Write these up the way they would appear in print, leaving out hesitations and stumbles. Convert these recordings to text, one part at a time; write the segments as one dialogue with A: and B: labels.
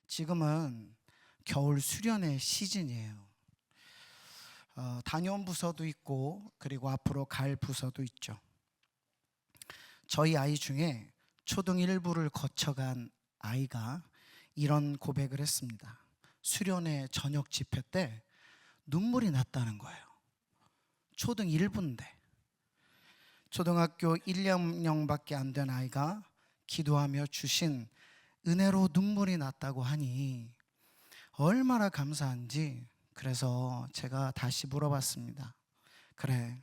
A: 지금은 겨울 수련의 시즌이에요. 다녀온 부서도 있고 그리고 앞으로 갈 부서도 있죠. 저희 아이 중에 초등 1부를 거쳐간 아이가 이런 고백을 했습니다. 수련회 저녁 집회 때 눈물이 났다는 거예요. 초등 1부인데 초등학교 1, 2학년밖에 안 된 아이가 기도하며 주신 은혜로 눈물이 났다고 하니 얼마나 감사한지, 그래서 제가 다시 물어봤습니다. 그래,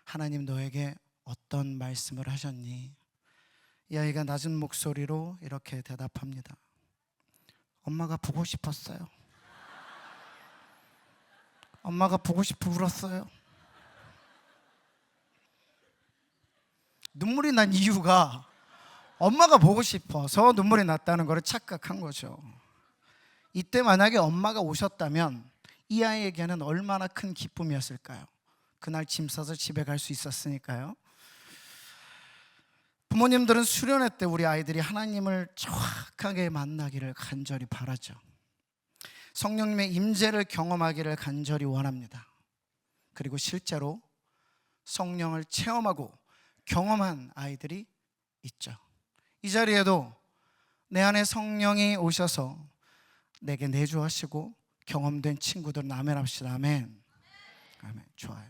A: 하나님 너에게 어떤 말씀을 하셨니? 이 아이가 낮은 목소리로 이렇게 대답합니다. 엄마가 보고 싶었어요. 엄마가 보고 싶어 울었어요. 눈물이 난 이유가 엄마가 보고 싶어서 눈물이 났다는 걸 착각한 거죠. 이때 만약에 엄마가 오셨다면 이 아이에게는 얼마나 큰 기쁨이었을까요? 그날 짐 싸서 집에 갈 수 있었으니까요. 부모님들은 수련회 때 우리 아이들이 하나님을 정확하게 만나기를 간절히 바라죠. 성령님의 임재를 경험하기를 간절히 원합니다. 그리고 실제로 성령을 체험하고 경험한 아이들이 있죠. 이 자리에도 내 안에 성령이 오셔서 내게 내주하시고 경험된 친구들은 아멘 합시다. 아멘. 아멘. 좋아요.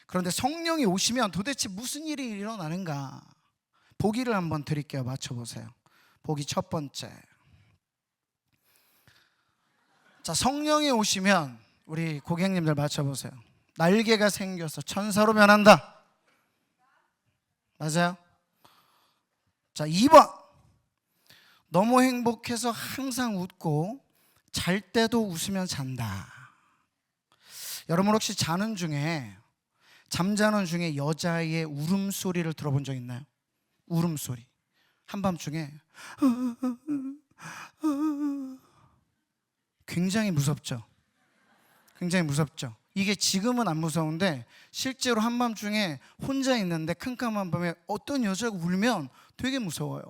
A: 그런데 성령이 오시면 도대체 무슨 일이 일어나는가? 보기를 한번 드릴게요. 맞춰보세요. 보기 첫 번째. 자, 성령이 오시면 우리 고객님들 맞춰보세요. 날개가 생겨서 천사로 변한다. 맞아요? 자, 2번. 너무 행복해서 항상 웃고 잘 때도 웃으면 잔다. 여러분 혹시 잠자는 중에 여자의 울음소리를 들어본 적 있나요? 울음소리. 한밤중에 굉장히 무섭죠? 굉장히 무섭죠? 이게 지금은 안 무서운데 실제로 한밤중에 혼자 있는데 캄캄한 밤에 어떤 여자가 울면 되게 무서워요.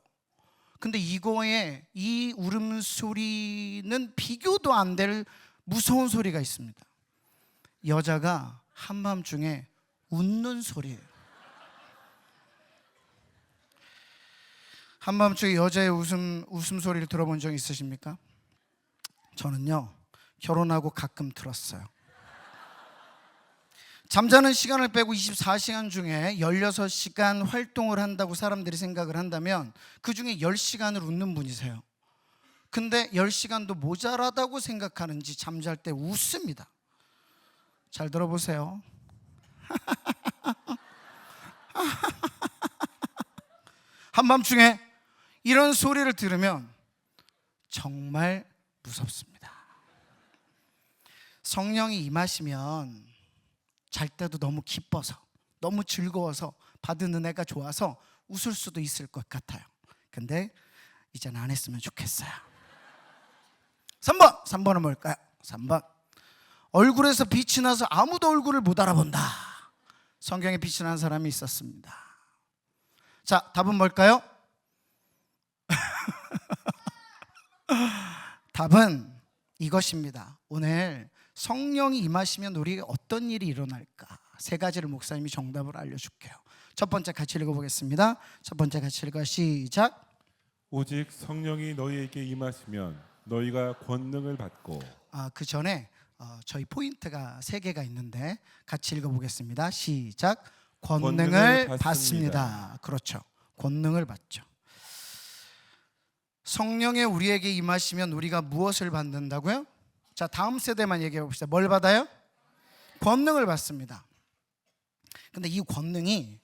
A: 근데 이 울음소리는 비교도 안 될 무서운 소리가 있습니다. 여자가 한밤중에 웃는 소리예요. 한밤중에 여자의 웃음소리를 들어본 적 있으십니까? 저는요, 결혼하고 가끔 들었어요. 잠자는 시간을 빼고 24시간 중에 16시간 활동을 한다고 사람들이 생각을 한다면 그 중에 10시간을 웃는 분이세요. 근데 10시간도 모자라다고 생각하는지 잠잘 때 웃습니다. 잘 들어보세요. 한밤중에 이런 소리를 들으면 정말 무섭습니다. 성령이 임하시면 잘 때도 너무 기뻐서, 너무 즐거워서, 받은 은혜가 좋아서 웃을 수도 있을 것 같아요. 근데 이제는 안 했으면 좋겠어요. 3번은 뭘까요? 3번. 얼굴에서 빛이 나서 아무도 얼굴을 못 알아본다. 성경에 빛이 난 사람이 있었습니다. 자, 답은 뭘까요? 답은 이것입니다. 오늘 성령이 임하시면 우리에게 어떤 일이 일어날까? 3가지를 목사님이 정답을 알려줄게요. 첫 번째 같이 읽어보겠습니다. 첫 번째 같이 읽어 시작.
B: 오직 성령이 너희에게 임하시면 너희가 권능을 받고.
A: 그 전에 저희 포인트가 3개가 있는데 같이 읽어보겠습니다. 시작. 권능을 받습니다. 그렇죠. 권능을 받죠. 성령이 우리에게 임하시면 우리가 무엇을 받는다고요? 자, 다음 세대만 얘기해 봅시다. 뭘 받아요? 권능을 받습니다. 근데 이 권능이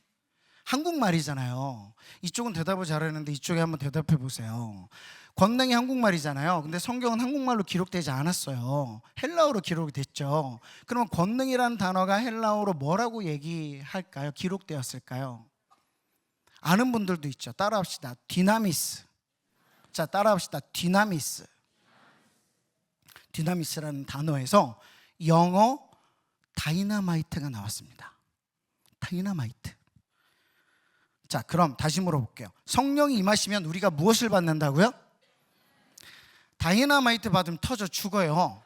A: 한국말이잖아요. 이쪽은 대답을 잘하는데 이쪽에 한번 대답해 보세요. 권능이 한국말이잖아요. 근데 성경은 한국말로 기록되지 않았어요. 헬라어로 기록이 됐죠. 그러면 권능이라는 단어가 헬라어로 뭐라고 얘기할까요? 기록되었을까요? 아는 분들도 있죠. 따라합시다. 디나미스. 자, 따라합시다. 디나미스. 디나미스라는 단어에서 영어 다이너마이트가 나왔습니다. 다이너마이트. 자, 그럼 다시 물어볼게요. 성령이 임하시면 우리가 무엇을 받는다고요? 다이너마이트 받으면 터져 죽어요.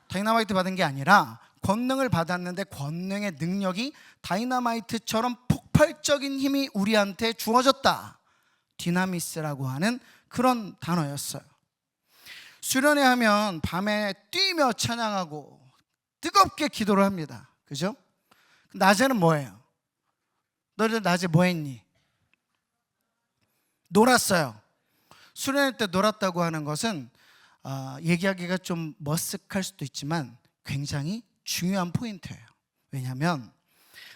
A: 다이너마이트 받은 게 아니라 권능을 받았는데 권능의 능력이 다이너마이트처럼 폭발적인 힘이 우리한테 주어졌다. 디나미스라고 하는 그런 단어였어요. 수련회 하면 밤에 뛰며 찬양하고 뜨겁게 기도를 합니다. 그죠? 낮에는 뭐예요? 너희들 낮에 뭐 했니? 놀았어요. 수련회 때 놀았다고 하는 것은 얘기하기가 좀 머쓱할 수도 있지만 굉장히 중요한 포인트예요. 왜냐하면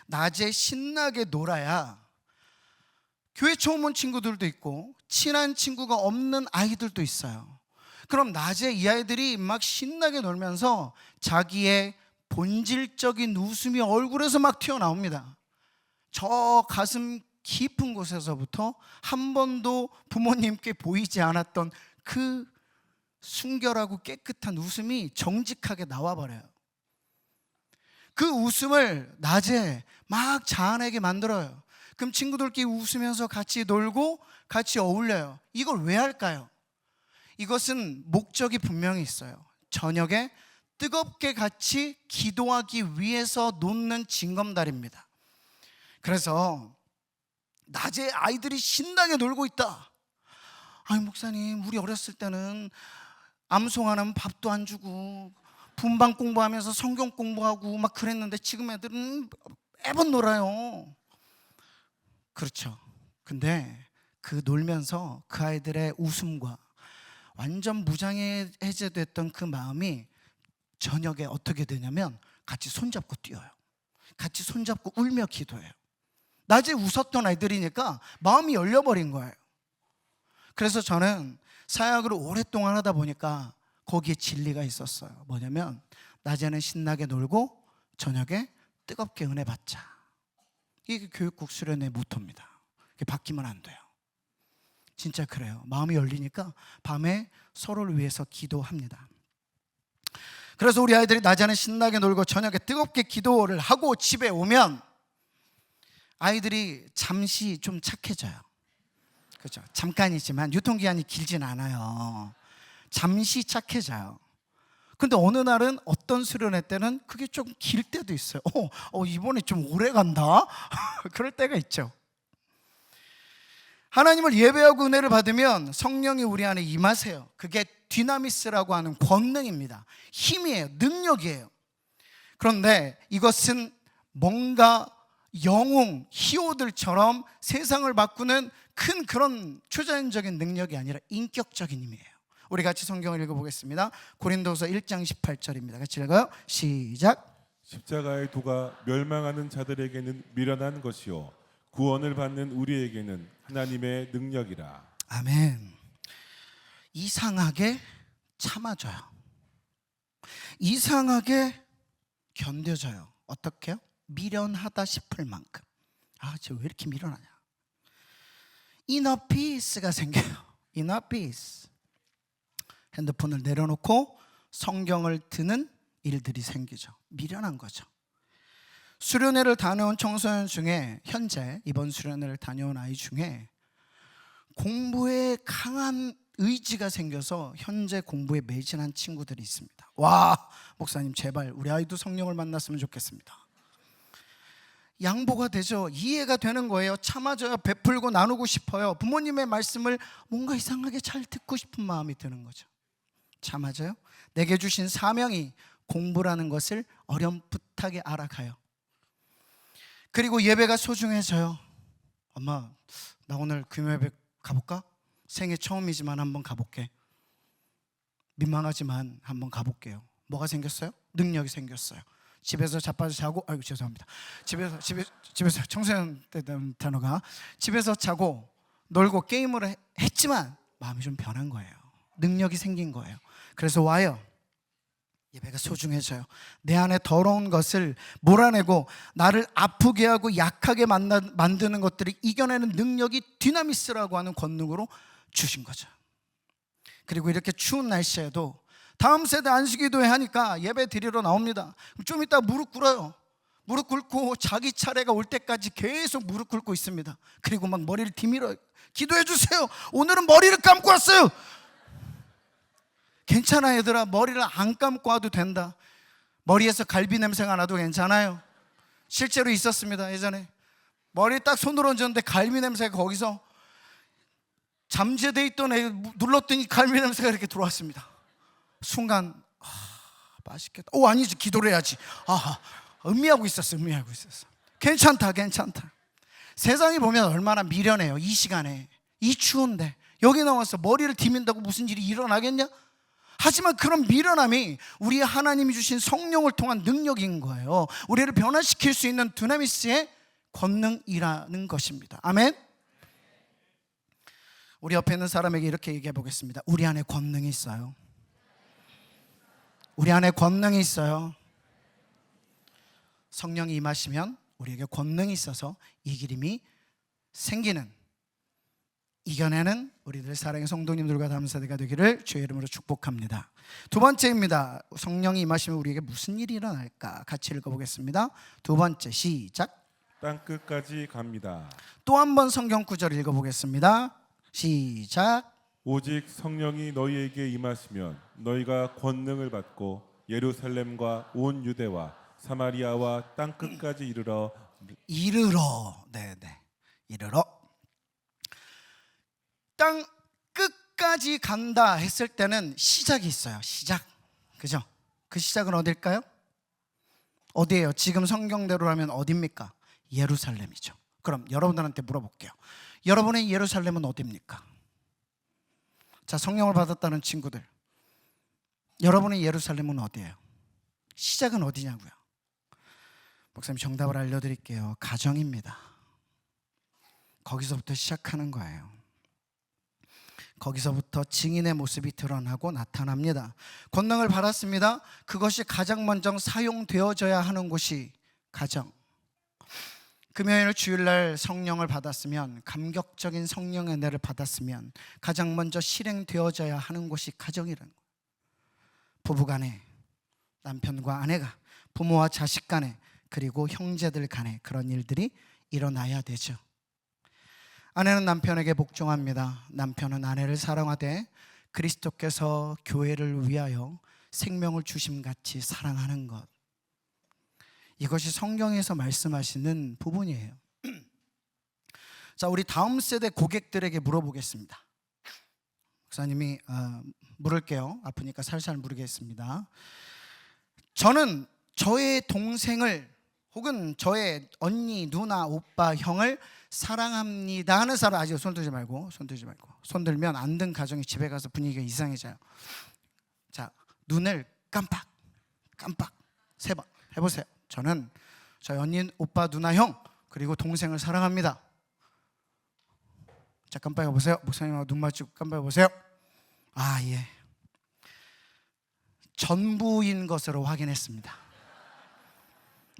A: 낮에 신나게 놀아야 교회 처음 온 친구들도 있고 친한 친구가 없는 아이들도 있어요. 그럼 낮에 이 아이들이 막 신나게 놀면서 자기의 본질적인 웃음이 얼굴에서 막 튀어나옵니다. 저 가슴 깊은 곳에서부터 한 번도 부모님께 보이지 않았던 그 순결하고 깨끗한 웃음이 정직하게 나와버려요. 그 웃음을 낮에 막 자아내게 만들어요. 그럼 친구들끼리 웃으면서 같이 놀고 같이 어울려요. 이걸 왜 할까요? 이것은 목적이 분명히 있어요. 저녁에 뜨겁게 같이 기도하기 위해서 놓는 징검다리입니다. 그래서 낮에 아이들이 신나게 놀고 있다. 아니 목사님, 우리 어렸을 때는 암송 안 하면 밥도 안 주고 분방 공부하면서 성경 공부하고 막 그랬는데 지금 애들은 매번 놀아요. 그렇죠. 근데 그 놀면서 그 아이들의 웃음과 완전 무장해제됐던 그 마음이 저녁에 어떻게 되냐면 같이 손잡고 뛰어요. 같이 손잡고 울며 기도해요. 낮에 웃었던 아이들이니까 마음이 열려버린 거예요. 그래서 저는 사역을 오랫동안 하다 보니까 거기에 진리가 있었어요. 뭐냐면 낮에는 신나게 놀고 저녁에 뜨겁게 은혜 받자. 이게 교육국 수련의 모토입니다. 이게 바뀌면 안 돼요. 진짜 그래요. 마음이 열리니까 밤에 서로를 위해서 기도합니다. 그래서 우리 아이들이 낮에는 신나게 놀고 저녁에 뜨겁게 기도를 하고 집에 오면 아이들이 잠시 좀 착해져요. 그렇죠. 잠깐이지만 유통기한이 길진 않아요. 잠시 착해져요. 근데 어느 날은 어떤 수련회 때는 그게 좀 길 때도 있어요. 이번에 좀 오래 간다. 그럴 때가 있죠. 하나님을 예배하고 은혜를 받으면 성령이 우리 안에 임하세요. 그게 디나미스라고 하는 권능입니다. 힘이에요. 능력이에요. 그런데 이것은 뭔가 영웅, 히어로들처럼 세상을 바꾸는 큰 그런 초자연적인 능력이 아니라 인격적인 힘이에요. 우리 같이 성경을 읽어보겠습니다. 고린도서 1장 18절입니다. 같이 읽어요. 시작.
B: 십자가의 도가 멸망하는 자들에게는 미련한 것이요 구원을 받는 우리에게는 하나님의 능력이라. 아멘.
A: 이상하게 참아줘요. 이상하게 견뎌져요. 어떻게요? 미련하다 싶을 만큼. 쟤 왜 이렇게 미련하냐. inner peace가 생겨요. inner peace. 핸드폰을 내려놓고 성경을 드는 일들이 생기죠. 미련한 거죠. 수련회를 다녀온 청소년 중에 현재 이번 수련회를 다녀온 아이 중에 공부에 강한 의지가 생겨서 현재 공부에 매진한 친구들이 있습니다. 와, 목사님 제발 우리 아이도 성령을 만났으면 좋겠습니다. 양보가 되죠. 이해가 되는 거예요. 참아줘요. 베풀고 나누고 싶어요. 부모님의 말씀을 뭔가 이상하게 잘 듣고 싶은 마음이 드는 거죠. 참아줘요. 내게 주신 사명이 공부라는 것을 어렴풋하게 알아가요. 그리고 예배가 소중해져요. 엄마, 나 오늘 금요예배 가볼까? 생애 처음이지만 한번 가볼게. 민망하지만 한번 가볼게요. 뭐가 생겼어요? 능력이 생겼어요. 집에서 자빠져 자고, 죄송합니다. 집에서 청소년 때 단어가 집에서 자고 놀고 게임을 했지만 마음이 좀 변한 거예요. 능력이 생긴 거예요. 그래서 와요. 예배가 소중해져요. 내 안에 더러운 것을 몰아내고 나를 아프게 하고 약하게 만드는 것들을 이겨내는 능력이 디나미스라고 하는 권능으로 주신 거죠. 그리고 이렇게 추운 날씨에도 다음 세대 안식기도회 하니까 예배 드리러 나옵니다. 좀 이따 무릎 꿇어요. 무릎 꿇고 자기 차례가 올 때까지 계속 무릎 꿇고 있습니다. 그리고 막 머리를 디밀어요. 기도해 주세요. 오늘은 머리를 감고 왔어요. 괜찮아 얘들아, 머리를 안 감고 와도 된다. 머리에서 갈비 냄새가 나도 괜찮아요. 실제로 있었습니다. 예전에 머리 딱 손으로 얹었는데 갈비 냄새가 거기서 잠재돼 있던 애 눌렀더니 갈비 냄새가 이렇게 들어왔습니다. 순간 맛있겠다. 아니지, 기도를 해야지. 음미하고 있었어. 괜찮다. 세상이 보면 얼마나 미련해요. 이 시간에, 이 추운데 여기 나와서 머리를 디민다고 무슨 일이 일어나겠냐? 하지만 그런 미련함이 우리 하나님이 주신 성령을 통한 능력인 거예요. 우리를 변화시킬 수 있는 두나미스의 권능이라는 것입니다. 아멘. 우리 옆에 있는 사람에게 이렇게 얘기해 보겠습니다. 우리 안에 권능이 있어요. 우리 안에 권능이 있어요. 성령이 임하시면 우리에게 권능이 있어서 이기림이 생기는, 이겨내는 우리들 사랑의 성도님들과 다음 세대가 되기를 주의 이름으로 축복합니다. 두 번째입니다. 성령이 임하시면 우리에게 무슨 일이 일어날까? 같이 읽어보겠습니다. 두 번째, 시작.
B: 땅끝까지 갑니다.
A: 또 한 번 성경 구절 읽어보겠습니다. 시작.
B: 오직 성령이 너희에게 임하시면 너희가 권능을 받고 예루살렘과 온 유대와 사마리아와 땅끝까지 이르러. 네네, 이르러. 땅 끝까지 간다 했을 때는 시작이 있어요. 시작. 그죠? 그 시작은 어딜까요? 어디예요? 지금 성경대로라면 어딥니까? 예루살렘이죠. 그럼 여러분들한테 물어볼게요. 여러분의 예루살렘은 어디입니까? 자, 성령을 받았다는 친구들, 여러분의 예루살렘은 어디예요? 시작은 어디냐고요? 목사님 정답을 알려드릴게요. 가정입니다. 거기서부터 시작하는 거예요. 거기서부터 증인의 모습이 드러나고 나타납니다. 권능을 받았습니다. 그것이 가장 먼저 사용되어져야 하는 곳이 가정. 금요일 주일날 성령을 받았으면, 감격적인 성령의 은혜를 받았으면 가장 먼저 실행되어져야 하는 곳이 가정이라는 거예요. 부부간에, 남편과 아내가, 부모와 자식 간에, 그리고 형제들 간에 그런 일들이 일어나야 되죠. 아내는 남편에게 복종합니다. 남편은 아내를 사랑하되 그리스도께서 교회를 위하여 생명을 주심같이 사랑하는 것, 이것이 성경에서 말씀하시는 부분이에요. 자, 우리 다음 세대 고객들에게 물어보겠습니다. 목사님이 물을게요. 아프니까 살살 물으겠습니다. 저는 저의 동생을 혹은 저의 언니, 누나, 오빠, 형을 사랑합니다 하는 사람, 아직 손 들지 말고. 손 들면 안 든 가정이 집에 가서 분위기가 이상해져요. 자, 눈을 깜빡 3번 해보세요. 저는 저희 언니, 오빠, 누나, 형, 그리고 동생을 사랑합니다. 자, 깜빡여 보세요. 목사님하고 눈 맞추고 깜빡여 보세요. 예, 전부인 것으로 확인했습니다.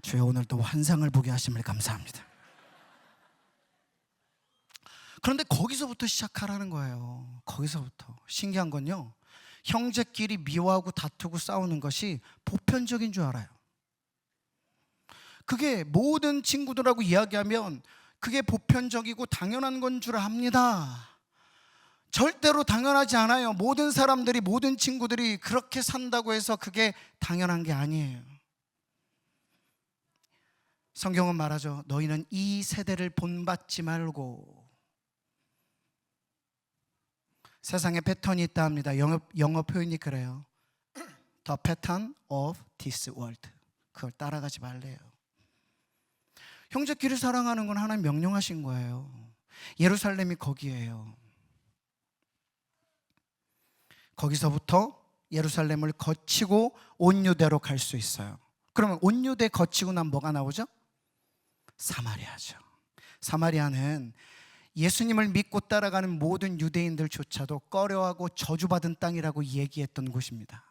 B: 주여, 오늘도 환상을 보게 하심을 감사합니다. 그런데 거기서부터 시작하라는 거예요. 거기서부터. 신기한 건요, 형제끼리 미워하고 다투고 싸우는 것이 보편적인 줄 알아요. 그게 모든 친구들하고 이야기하면 그게 보편적이고 당연한 건 줄 압니다. 절대로 당연하지 않아요. 모든 사람들이, 모든 친구들이 그렇게 산다고 해서 그게 당연한 게 아니에요. 성경은 말하죠. 너희는 이 세대를 본받지 말고. 세상에 패턴이 있다 합니다. 영어 표현이 그래요. The pattern of this world. 그걸 따라가지 말래요. 형제끼리 사랑하는 건 하나님 명령하신 거예요. 예루살렘이 거기예요. 거기서부터 예루살렘을 거치고 온유대로 갈 수 있어요. 그러면 온유대 거치고 나면 뭐가 나오죠? 사마리아죠. 사마리아는 예수님을 믿고 따라가는 모든 유대인들조차도 꺼려하고 저주받은 땅이라고 얘기했던 곳입니다.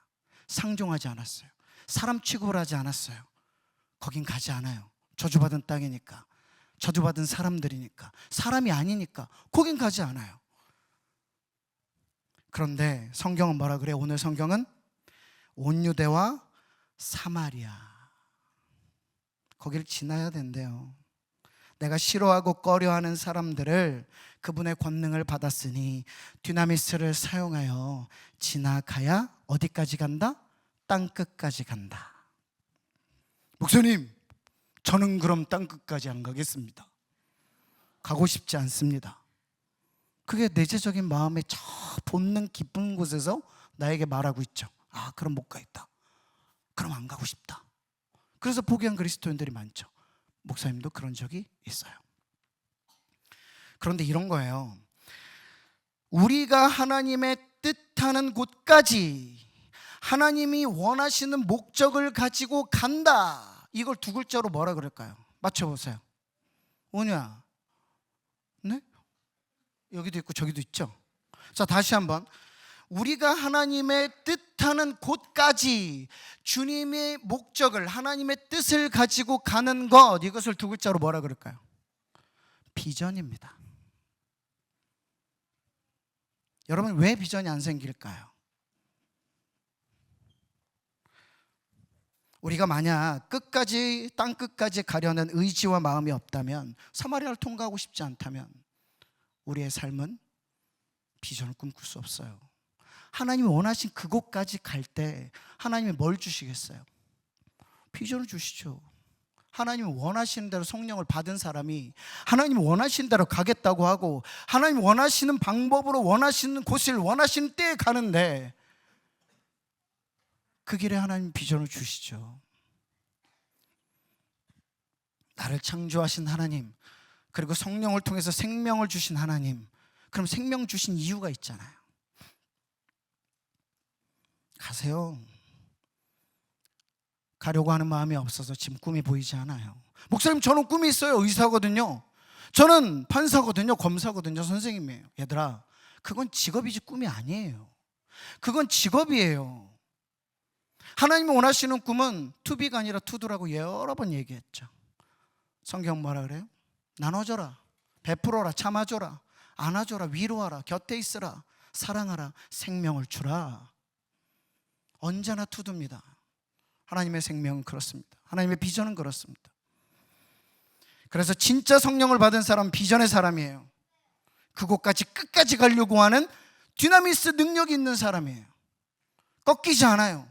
B: 상종하지 않았어요. 사람 취급을 하지 않았어요. 거긴 가지 않아요. 저주받은 땅이니까, 저주받은 사람들이니까, 사람이 아니니까 거긴 가지 않아요. 그런데 성경은 뭐라 그래요? 오늘 성경은 내가 싫어하고 꺼려하는 사람들을 그분의 권능을 받았으니 듀나미스를 사용하여 지나가야 어디까지 간다? 땅끝까지 간다. 목사님, 저는 그럼 땅끝까지 안 가겠습니다. 가고 싶지 않습니다. 그게 내재적인 마음의 저 본능 깊은 곳에서 나에게 말하고 있죠. 아, 그럼 못 가겠다. 그럼 안 가고 싶다. 그래서 포기한 그리스도인들이 많죠. 목사님도 그런 적이 있어요. 그런데 이런 거예요. 우리가 하나님의 뜻하는 곳까지 하나님이 원하시는 목적을 가지고 간다. 이걸 두 글자로 뭐라 그럴까요? 맞춰보세요. 뭐냐? 네? 여기도 있고 저기도 있죠. 자, 다시 한번. 우리가 하나님의 뜻하는 곳까지 주님의 목적을, 하나님의 뜻을 가지고 가는 것, 이것을 두 글자로 뭐라 그럴까요? 비전입니다. 여러분, 왜 비전이 안 생길까요? 우리가 만약 끝까지, 땅 끝까지 가려는 의지와 마음이 없다면, 사마리아를 통과하고 싶지 않다면 우리의 삶은 비전을 꿈꿀 수 없어요. 하나님이 원하신 그곳까지 갈 때 하나님이 뭘 주시겠어요? 비전을 주시죠. 하나님이 원하시는 대로 성령을 받은 사람이 하나님이 원하시는 대로 가겠다고 하고 하나님이 원하시는 방법으로 원하시는 곳을 원하시는 때에 가는데 그 길에 하나님 비전을 주시죠. 나를 창조하신 하나님, 그리고 성령을 통해서 생명을 주신 하나님, 그럼 생명 주신 이유가 있잖아요. 가세요. 가려고 하는 마음이 없어서 지금 꿈이 보이지 않아요. 목사님, 저는 꿈이 있어요. 의사거든요. 저는 판사거든요. 검사거든요. 선생님이에요. 얘들아, 그건 직업이지 꿈이 아니에요. 그건 직업이에요. 하나님이 원하시는 꿈은 투비가 아니라 투두라고 여러 번 얘기했죠. 성경 뭐라 그래요? 나눠줘라, 베풀어라, 참아줘라, 안아줘라, 위로하라, 곁에 있으라, 사랑하라, 생명을 주라. 언제나 투두입니다. 하나님의 생명은 그렇습니다. 하나님의 비전은 그렇습니다. 그래서 진짜 성령을 받은 사람은 비전의 사람이에요. 그곳까지 끝까지 가려고 하는 듀나미스 능력이 있는 사람이에요. 꺾이지 않아요.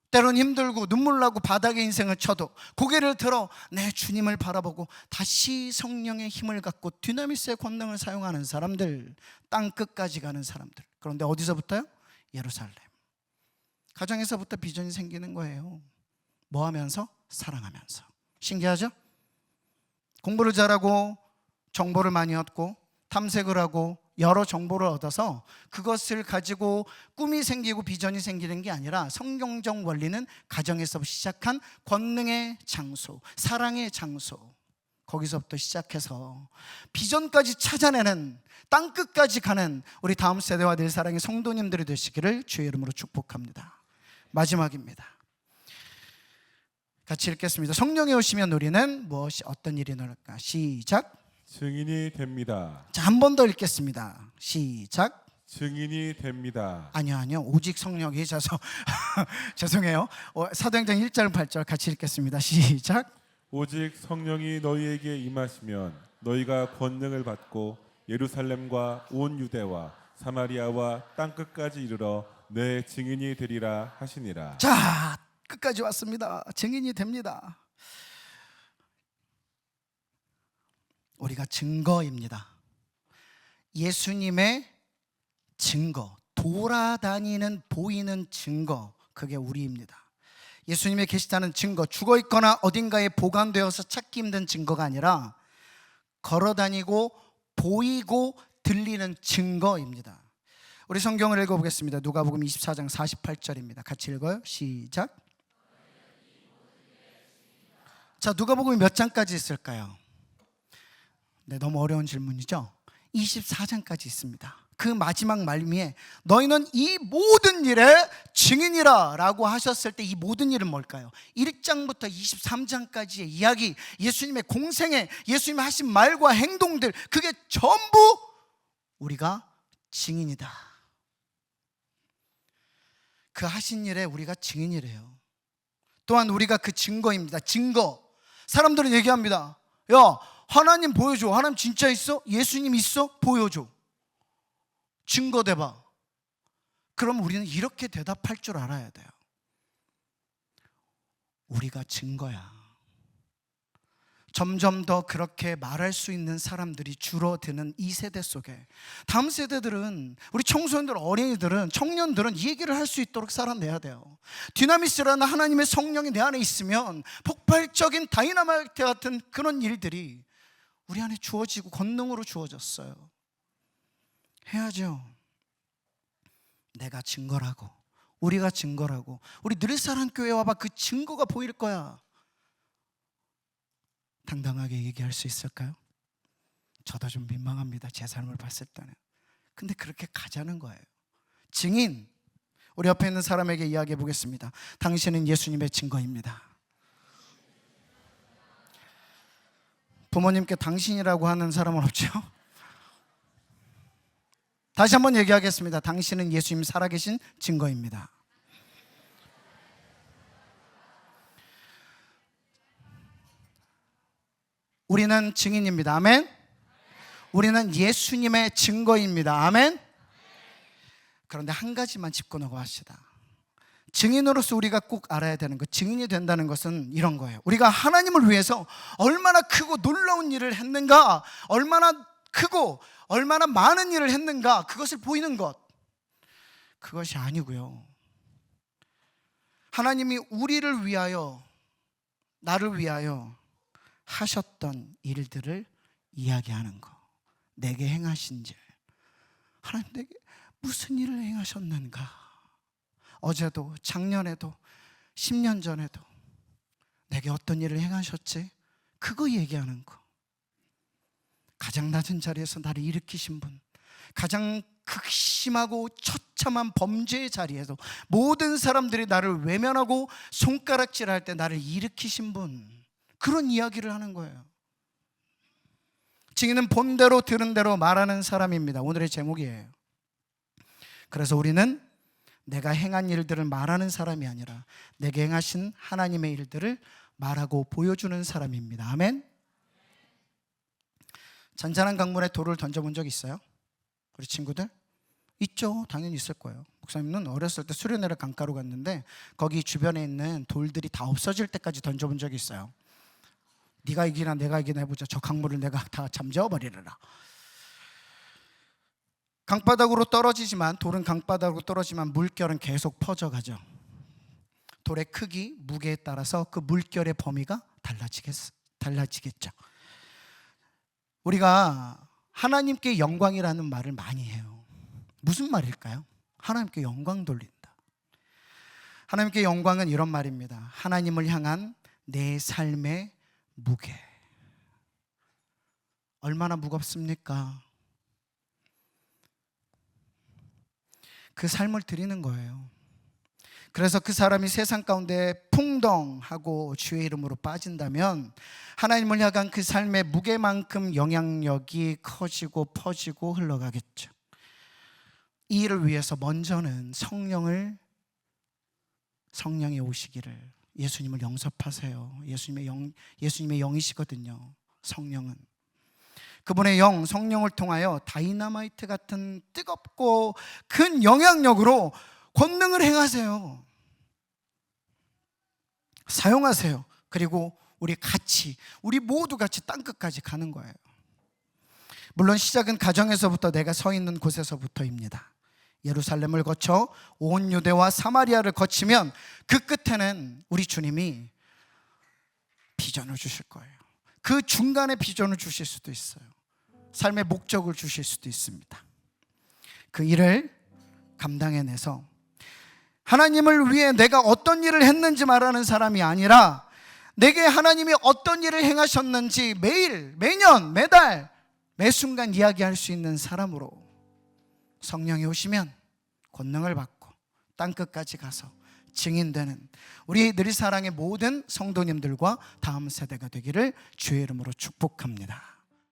B: 때론 힘들고 눈물 나고 바닥에 인생을 쳐도 고개를 들어 내 주님을 바라보고 다시 성령의 힘을 갖고 듀나미스의 권능을 사용하는 사람들, 땅 끝까지 가는 사람들. 그런데 어디서부터요? 예루살렘. 가정에서부터 비전이 생기는 거예요. 뭐 하면서? 사랑하면서. 신기하죠? 공부를 잘하고 정보를 많이 얻고 탐색을 하고 여러 정보를 얻어서 그것을 가지고 꿈이 생기고 비전이 생기는 게 아니라 성경적 원리는 가정에서 시작한 권능의 장소, 사랑의 장소, 거기서부터 시작해서 비전까지 찾아내는, 땅끝까지 가는 우리 다음 세대와 늘 사랑의 성도님들이 되시기를 주의 이름으로 축복합니다. 마지막입니다. 같이 읽겠습니다. 성령이 오시면 우리는 무엇이, 어떤 일이 일어날까? 시작.
C: 증인이 됩니다.
B: 자, 한 번 더 읽겠습니다. 시작.
C: 증인이 됩니다.
B: 아니요. 오직 성령이 있어서 죄송해요. 사도행전 1절 8절 같이 읽겠습니다. 시작.
C: 오직 성령이 너희에게 임하시면 너희가 권능을 받고 예루살렘과 온 유대와 사마리아와 땅끝까지 이르러 내 증인이 되리라 하시니라.
B: 자, 끝까지 왔습니다. 증인이 됩니다. 우리가 증거입니다. 예수님의 증거, 돌아다니는 보이는 증거, 그게 우리입니다. 예수님의 계시다는 증거, 죽어 있거나 어딘가에 보관되어서 찾기 힘든 증거가 아니라 걸어다니고 보이고 들리는 증거입니다. 우리 성경을 읽어보겠습니다. 누가복음 24장 48절입니다. 같이 읽어요. 시작. 자, 누가복음이 몇 장까지 있을까요? 네, 너무 어려운 질문이죠. 24장까지 있습니다. 그 마지막 말미에 너희는 이 모든 일의 증인이라 라고 하셨을 때 이 모든 일은 뭘까요? 1장부터 23장까지의 이야기, 예수님의 공생애, 예수님이 하신 말과 행동들, 그게 전부 우리가 증인이다. 그 하신 일에 우리가 증인이래요. 또한 우리가 그 증거입니다. 증거. 사람들은 얘기합니다. 야,
A: 하나님 보여줘. 하나님 진짜 있어? 예수님 있어? 보여줘. 증거 대봐. 그럼 우리는 이렇게 대답할 줄 알아야 돼요. 우리가 증거야. 점점 더 그렇게 말할 수 있는 사람들이 줄어드는 이 세대 속에 다음 세대들은, 우리 청소년들, 어린이들은, 청년들은 이 얘기를 할 수 있도록 살아내야 돼요. 디나미스라는 하나님의 성령이 내 안에 있으면 폭발적인 다이나마이트 같은 그런 일들이 우리 안에 주어지고 권능으로 주어졌어요. 해야죠. 내가 증거라고, 우리가 증거라고. 우리 느릴사랑 교회 와봐. 그 증거가 보일 거야. 당당하게 얘기할 수 있을까요? 저도 좀 민망합니다, 제 삶을 봤을 때는. 근데 그렇게 가자는 거예요. 증인, 우리 옆에 있는 사람에게 이야기해 보겠습니다. 당신은 예수님의 증거입니다. 부모님께 당신이라고 하는 사람은 없죠? 다시 한번 얘기하겠습니다. 당신은 예수님 살아계신 증거입니다. 우리는 증인입니다. 아멘. 우리는 예수님의 증거입니다. 아멘. 그런데 한 가지만 짚고 넘어갑시다. 증인으로서 우리가 꼭 알아야 되는 것, 증인이 된다는 것은 이런 거예요. 우리가 하나님을 위해서 얼마나 크고 놀라운 일을 했는가, 얼마나 크고 얼마나 많은 일을 했는가, 그것을 보이는 것. 그것이 아니고요, 하나님이 우리를 위하여, 나를 위하여 하셨던 일들을 이야기하는 거. 내게 행하신 일, 하나님 내게 무슨 일을 행하셨는가, 어제도 작년에도 10년 전에도 내게 어떤 일을 행하셨지, 그거 얘기하는 거. 가장 낮은 자리에서 나를 일으키신 분, 가장 극심하고 처참한 범죄의 자리에서 모든 사람들이 나를 외면하고 손가락질할 때 나를 일으키신 분, 그런 이야기를 하는 거예요. 증인은 본대로 들은 대로 말하는 사람입니다. 오늘의 제목이에요. 그래서 우리는 내가 행한 일들을 말하는 사람이 아니라 내게 행하신 하나님의 일들을 말하고 보여주는 사람입니다. 아멘. 잔잔한 강물에 돌을 던져본 적 있어요? 우리 친구들? 있죠. 당연히 있을 거예요. 목사님은 어렸을 때 수련회를 강가로 갔는데 거기 주변에 있는 돌들이 다 없어질 때까지 던져본 적이 있어요. 네가 이기나 내가 이기나 해보자. 저 강물을 내가 다 잠재워버리려라. 강바닥으로 떨어지지만, 돌은 강바닥으로 떨어지지만 물결은 계속 퍼져가죠. 돌의 크기, 무게에 따라서 그 물결의 범위가 달라지겠죠. 우리가 하나님께 영광이라는 말을 많이 해요. 무슨 말일까요? 하나님께 영광 돌린다. 하나님께 영광은 이런 말입니다. 하나님을 향한 내 삶의 무게. 얼마나 무겁습니까? 그 삶을 드리는 거예요. 그래서 그 사람이 세상 가운데 풍덩하고 주의 이름으로 빠진다면 하나님을 향한 그 삶의 무게만큼 영향력이 커지고 퍼지고 흘러가겠죠. 이 일을 위해서 먼저는 성령이 오시기를, 예수님을 영접하세요. 예수님의 영이시거든요. 성령은 그분의 영, 성령을 통하여 다이나마이트 같은 뜨겁고 큰 영향력으로 권능을 행하세요. 사용하세요. 그리고 우리 모두 같이 땅끝까지 가는 거예요. 물론 시작은 가정에서부터, 내가 서 있는 곳에서부터입니다. 예루살렘을 거쳐 온 유대와 사마리아를 거치면 그 끝에는 우리 주님이 비전을 주실 거예요. 그 중간에 비전을 주실 수도 있어요. 삶의 목적을 주실 수도 있습니다. 그 일을 감당해내서 하나님을 위해 내가 어떤 일을 했는지 말하는 사람이 아니라 내게 하나님이 어떤 일을 행하셨는지 매일, 매년, 매달, 매 순간 이야기할 수 있는 사람으로 성령이 오시면 권능을 받고 땅끝까지 가서 증인되는 우리 느리사랑의 모든 성도님들과 다음 세대가 되기를 주의 이름으로 축복합니다.